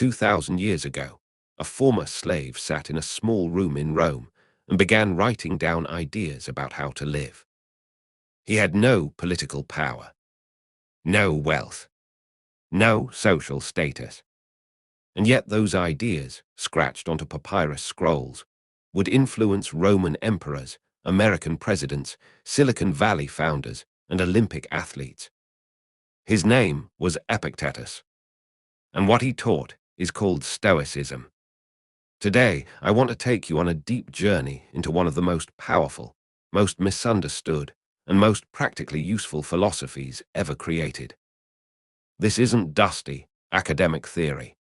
2,000 years ago, a former slave sat in a small room in Rome and began writing down ideas about how to live. He had no political power, no wealth, no social status. And yet those ideas, scratched onto papyrus scrolls, would influence Roman emperors, American presidents, Silicon Valley founders, and Olympic athletes. His name was Epictetus, and what he taught is called Stoicism. Today, I want to take you on a deep journey into one of the most powerful, most misunderstood, and most practically useful philosophies ever created. This isn't dusty, academic theory.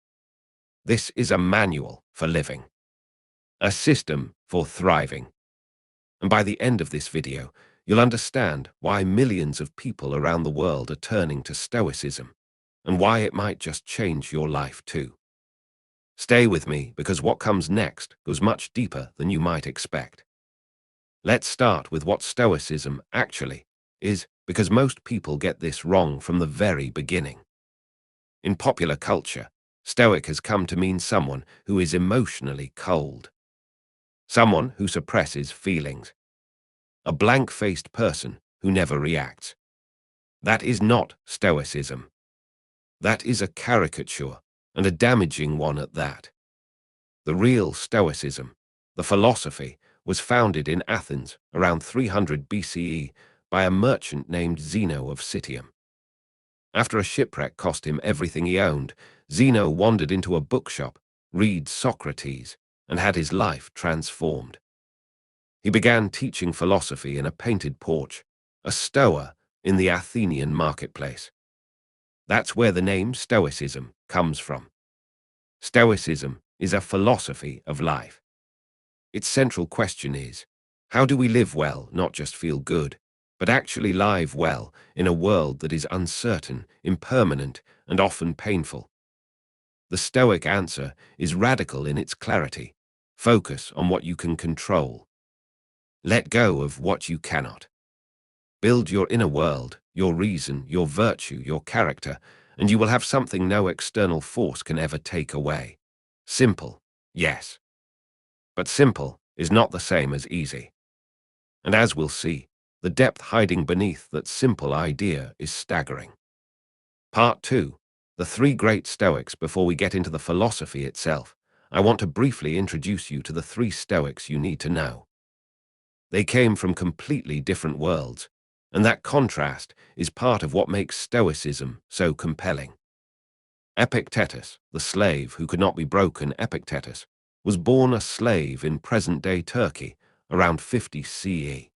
This is a manual for living, a system for thriving. And by the end of this video, you'll understand why millions of people around the world are turning to Stoicism, and why it might just change your life too. Stay with me, because what comes next goes much deeper than you might expect. Let's start with what Stoicism actually is, because most people get this wrong from the very beginning. In popular culture, Stoic has come to mean someone who is emotionally cold, someone who suppresses feelings, a blank-faced person who never reacts. That is not Stoicism. That is a caricature, and a damaging one at that. The real Stoicism, the philosophy, was founded in Athens around 300 BCE by a merchant named Zeno of Citium. After a shipwreck cost him everything he owned, Zeno wandered into a bookshop, read Socrates, and had his life transformed. He began teaching philosophy in a painted porch, a stoa in the Athenian marketplace. That's where the name Stoicism comes from. Stoicism is a philosophy of life. Its central question is, how do we live well, not just feel good, but actually live well in a world that is uncertain, impermanent, and often painful? The Stoic answer is radical in its clarity. Focus on what you can control. Let go of what you cannot. Build your inner world, your reason, your virtue, your character, and you will have something no external force can ever take away. Simple, yes. But simple is not the same as easy. And as we'll see, the depth hiding beneath that simple idea is staggering. Part 2. The three great Stoics. Before we get into the philosophy itself, I want to briefly introduce you to the three Stoics you need to know. They came from completely different worlds, and that contrast is part of what makes Stoicism so compelling. Epictetus, the slave who could not be broken, Epictetus, was born a slave in present-day Turkey around 50 CE.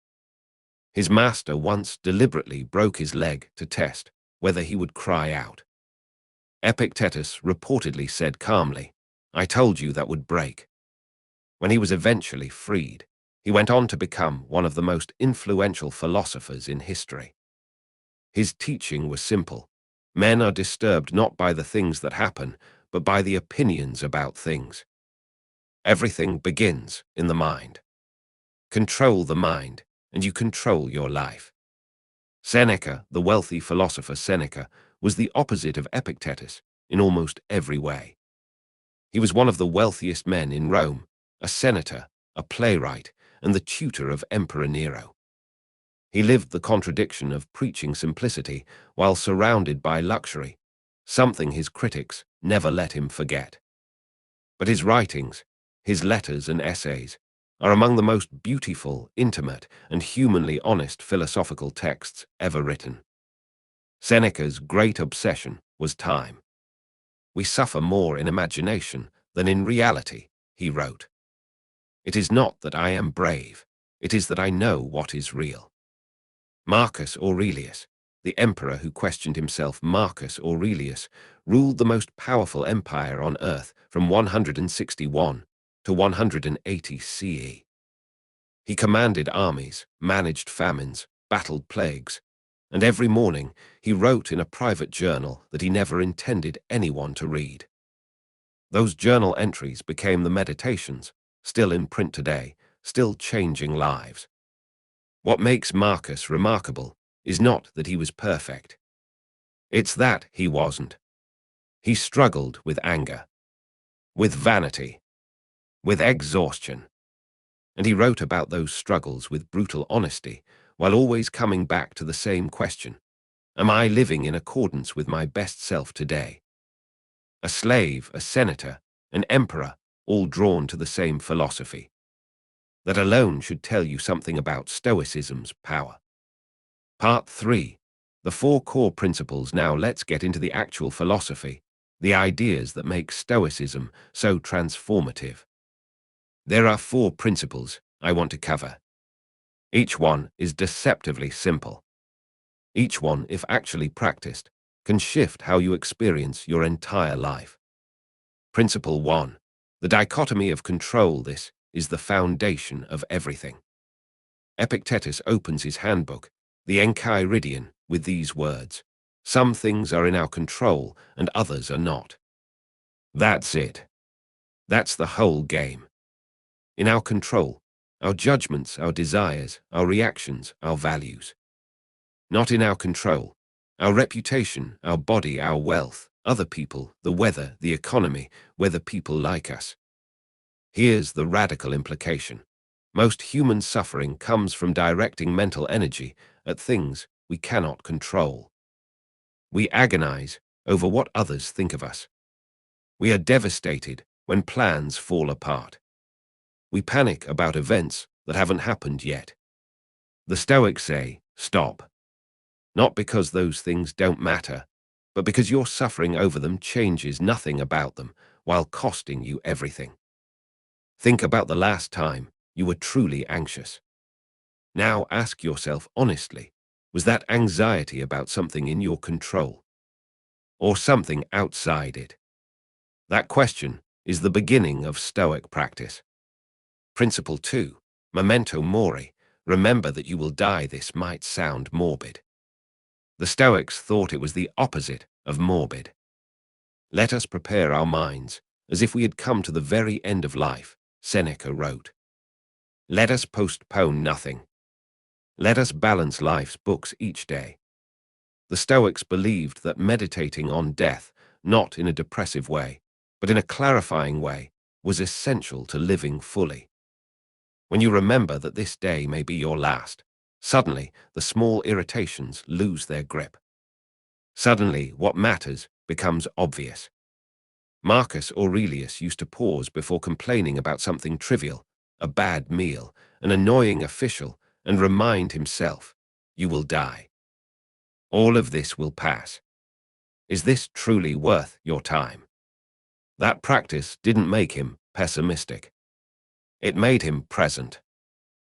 His master once deliberately broke his leg to test whether he would cry out. Epictetus reportedly said calmly, "I told you that would break." When he was eventually freed, he went on to become one of the most influential philosophers in history. His teaching was simple. Men are disturbed not by the things that happen, but by the opinions about things. Everything begins in the mind. Control the mind, and you control your life. Seneca, the wealthy philosopher Seneca, was the opposite of Epictetus in almost every way. He was one of the wealthiest men in Rome, a senator, a playwright, and the tutor of Emperor Nero. He lived the contradiction of preaching simplicity while surrounded by luxury, something his critics never let him forget. But his writings, his letters and essays, are among the most beautiful, intimate, and humanly honest philosophical texts ever written. Seneca's great obsession was time. "We suffer more in imagination than in reality," he wrote. "It is not that I am brave, it is that I know what is real." Marcus Aurelius, the emperor who questioned himself, Marcus Aurelius, ruled the most powerful empire on earth from 161 to 180 CE. He commanded armies, managed famines, battled plagues, and every morning he wrote in a private journal that he never intended anyone to read. Those journal entries became the Meditations, still in print today, still changing lives. What makes Marcus remarkable is not that he was perfect. It's that he wasn't. He struggled with anger. with vanity, with exhaustion. And he wrote about those struggles with brutal honesty, while always coming back to the same question: am I living in accordance with my best self today? A slave, a senator, an emperor, all drawn to the same philosophy. That alone should tell you something about Stoicism's power. Part 3. The 4 core principles. Now let's get into the actual philosophy, the ideas that make Stoicism so transformative. There are 4 principles I want to cover. Each one is deceptively simple. Each one, if actually practiced, can shift how you experience your entire life. Principle 1. The dichotomy of control. This is the foundation of everything. Epictetus opens his handbook, the Enchiridion, with these words: some things are in our control and others are not. That's it. That's the whole game. In our control, our judgments, our desires, our reactions, our values. Not in our control, our reputation, our body, our wealth, other people, the weather, the economy, whether people like us. Here's the radical implication. Most human suffering comes from directing mental energy at things we cannot control. We agonize over what others think of us. We are devastated when plans fall apart. We panic about events that haven't happened yet. The Stoics say, stop. Not because those things don't matter, but because your suffering over them changes nothing about them while costing you everything. Think about the last time you were truly anxious. Now ask yourself honestly, was that anxiety about something in your control? Or something outside it? That question is the beginning of Stoic practice. Principle 2. Memento Mori. Remember that you will die. This might sound morbid. The Stoics thought it was the opposite of morbid. Let us prepare our minds as if we had come to the very end of life, Seneca wrote. Let us postpone nothing. Let us balance life's books each day. The Stoics believed that meditating on death, not in a depressive way, but in a clarifying way, was essential to living fully. When you remember that this day may be your last, suddenly the small irritations lose their grip. Suddenly what matters becomes obvious. Marcus Aurelius used to pause before complaining about something trivial, a bad meal, an annoying official, and remind himself, you will die. All of this will pass. Is this truly worth your time? That practice didn't make him pessimistic. It made him present.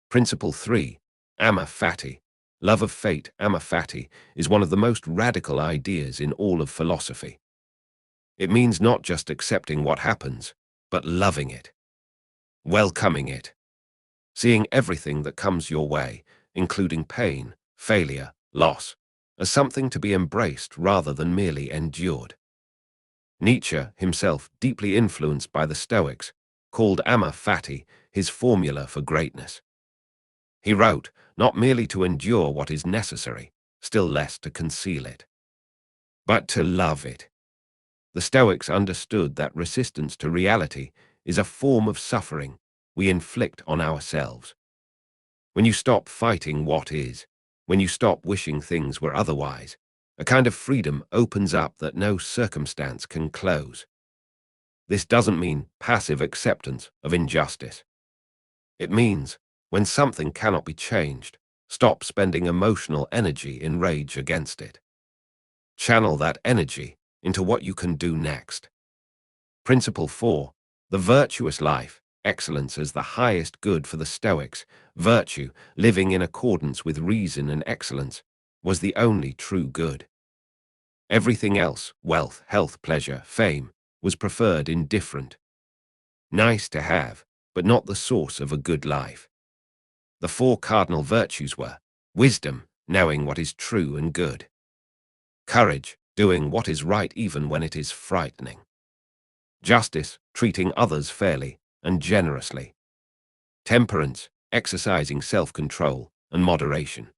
Principle 3. Amor Fati. Love of fate. Amor Fati is one of the most radical ideas in all of philosophy. It means not just accepting what happens, but loving it, welcoming it, seeing everything that comes your way, including pain, failure, loss, as something to be embraced rather than merely endured. Nietzsche, himself deeply influenced by the Stoics, called Amor Fati his formula for greatness. He wrote, not merely to endure what is necessary, still less to conceal it, but to love it. The Stoics understood that resistance to reality is a form of suffering we inflict on ourselves. When you stop fighting what is, when you stop wishing things were otherwise, a kind of freedom opens up that no circumstance can close. This doesn't mean passive acceptance of injustice. It means, when something cannot be changed, stop spending emotional energy in rage against it. Channel that energy into what you can do next. Principle 4. The virtuous life. Excellence as the highest good for the Stoics. Virtue, living in accordance with reason and excellence, was the only true good. Everything else, wealth, health, pleasure, fame, was preferred indifferent. Nice to have, but not the source of a good life. The 4 cardinal virtues were: wisdom, knowing what is true and good; courage, doing what is right even when it is frightening; justice, treating others fairly and generously; temperance, exercising self-control and moderation.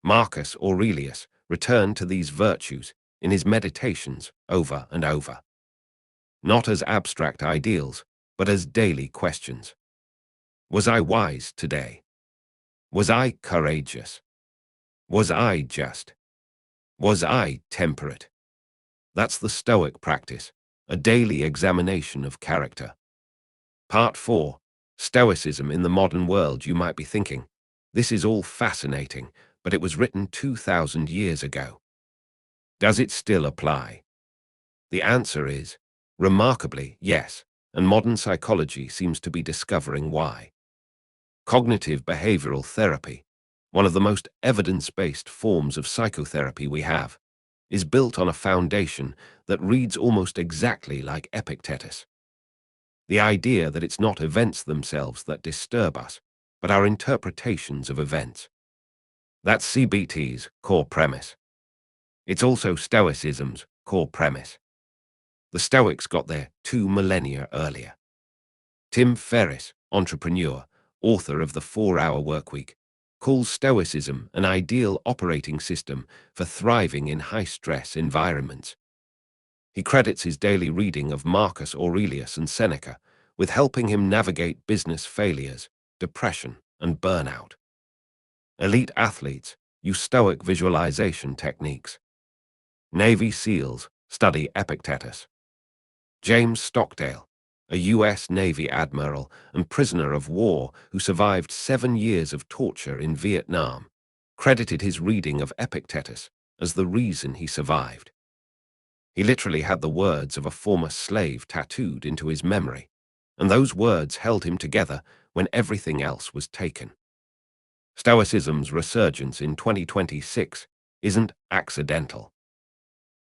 Marcus Aurelius returned to these virtues in his meditations over and over. not as abstract ideals, but as daily questions. Was I wise today? Was I courageous? Was I just? Was I temperate? That's the Stoic practice, a daily examination of character. Part 4. Stoicism in the modern world. You might be thinking, this is all fascinating, but it was written 2,000 years ago. Does it still apply? The answer is, remarkably, yes, and modern psychology seems to be discovering why. Cognitive behavioral therapy, one of the most evidence-based forms of psychotherapy we have, is built on a foundation that reads almost exactly like Epictetus. The idea that it's not events themselves that disturb us, but our interpretations of events. That's CBT's core premise. It's also Stoicism's core premise. The Stoics got there 2 millennia earlier. Tim Ferriss, entrepreneur, author of The 4-Hour Workweek, calls Stoicism an ideal operating system for thriving in high-stress environments. He credits his daily reading of Marcus Aurelius and Seneca with helping him navigate business failures, depression, and burnout. Elite athletes use Stoic visualization techniques. Navy SEALs study Epictetus. James Stockdale, a U.S. Navy admiral and prisoner of war who survived 7 years of torture in Vietnam, credited his reading of Epictetus as the reason he survived. He literally had the words of a former slave tattooed into his memory, and those words held him together when everything else was taken. Stoicism's resurgence in 2026 isn't accidental.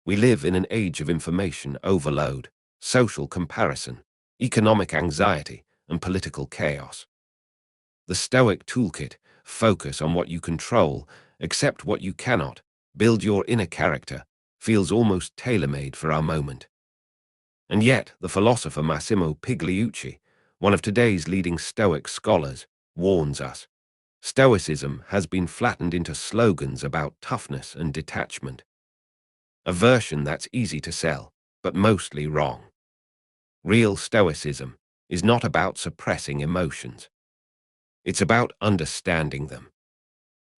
We live in an age of information overload, social comparison, economic anxiety, and political chaos. The Stoic toolkit, focus on what you control, accept what you cannot, build your inner character, feels almost tailor-made for our moment. And yet, the philosopher Massimo Pigliucci, one of today's leading Stoic scholars, warns us. Stoicism has been flattened into slogans about toughness and detachment. A version that's easy to sell, but mostly wrong. Real Stoicism is not about suppressing emotions. It's about understanding them.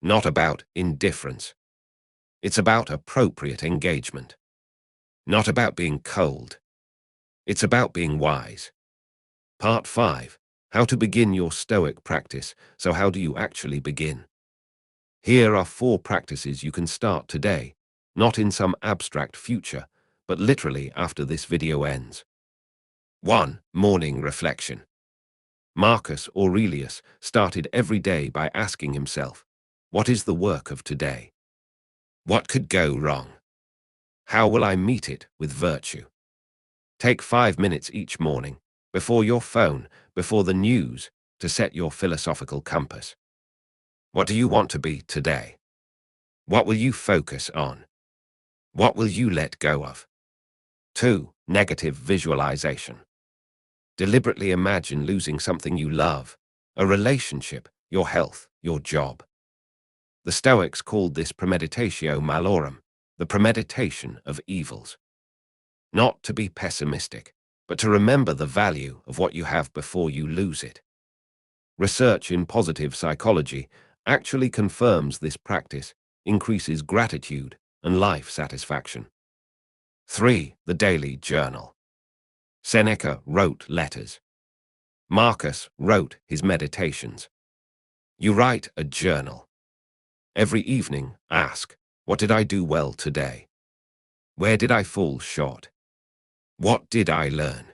Not about indifference. It's about appropriate engagement. Not about being cold. It's about being wise. Part 5. How to begin your Stoic practice. So how do you actually begin? Here are 4 practices you can start today, not in some abstract future, but literally after this video ends. 1. Morning reflection. Marcus Aurelius started every day by asking himself, what is the work of today? What could go wrong? How will I meet it with virtue? Take 5 minutes each morning, before your phone, before the news, to set your philosophical compass. What do you want to be today? What will you focus on? What will you let go of? 2. Negative visualization. Deliberately imagine losing something you love, a relationship, your health, your job. The Stoics called this premeditatio malorum, the premeditation of evils. Not to be pessimistic, but to remember the value of what you have before you lose it. Research in positive psychology actually confirms this practice increases gratitude and life satisfaction. 3. The daily journal. Seneca wrote letters. Marcus wrote his meditations. You write a journal. Every evening, ask, what did I do well today? Where did I fall short? What did I learn?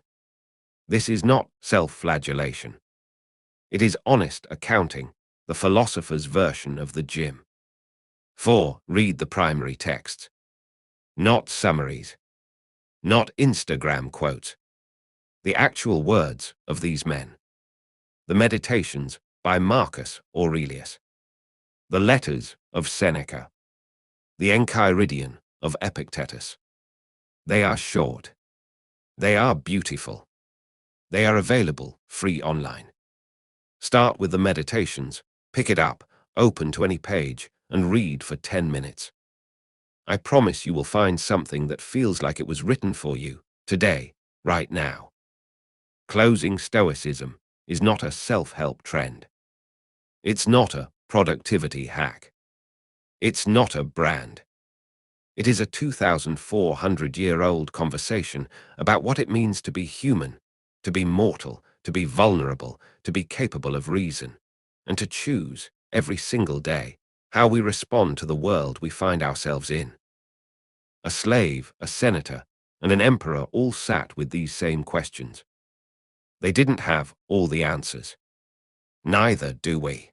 This is not self-flagellation. It is honest accounting, the philosopher's version of the gym. 4. Read the primary texts. Not summaries. Not Instagram quotes. The actual words of these men. The Meditations by Marcus Aurelius. The Letters of Seneca. The Enchiridion of Epictetus. They are short. They are beautiful. They are available free online. Start with the Meditations, pick it up, open to any page, and read for 10 minutes. I promise you will find something that feels like it was written for you, today, right now. Closing Stoicism is not a self-help trend. It's not a productivity hack. It's not a brand. It is a 2,400-year-old conversation about what it means to be human, to be mortal, to be vulnerable, to be capable of reason, and to choose, every single day, how we respond to the world we find ourselves in. A slave, a senator, and an emperor all sat with these same questions. They didn't have all the answers. Neither do we.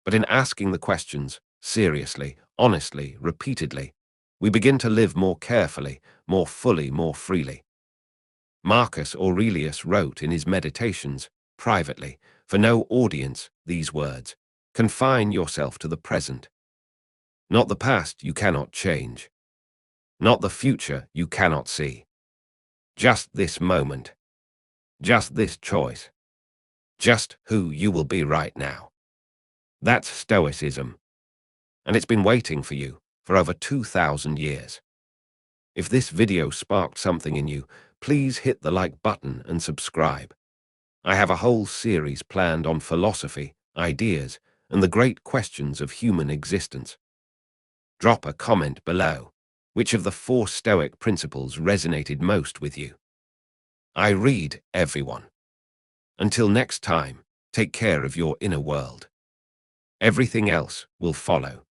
But in asking the questions, seriously, honestly, repeatedly, we begin to live more carefully, more fully, more freely. Marcus Aurelius wrote in his Meditations, privately, for no audience, these words: confine yourself to the present. Not the past you cannot change. Not the future you cannot see. Just this moment. Just this choice. Just who you will be right now. That's Stoicism. And it's been waiting for you for over 2,000 years. If this video sparked something in you, please hit the like button and subscribe. I have a whole series planned on philosophy, ideas, and the great questions of human existence. Drop a comment below. Which of the 4 Stoic principles resonated most with you? I read everyone. Until next time, take care of your inner world. Everything else will follow.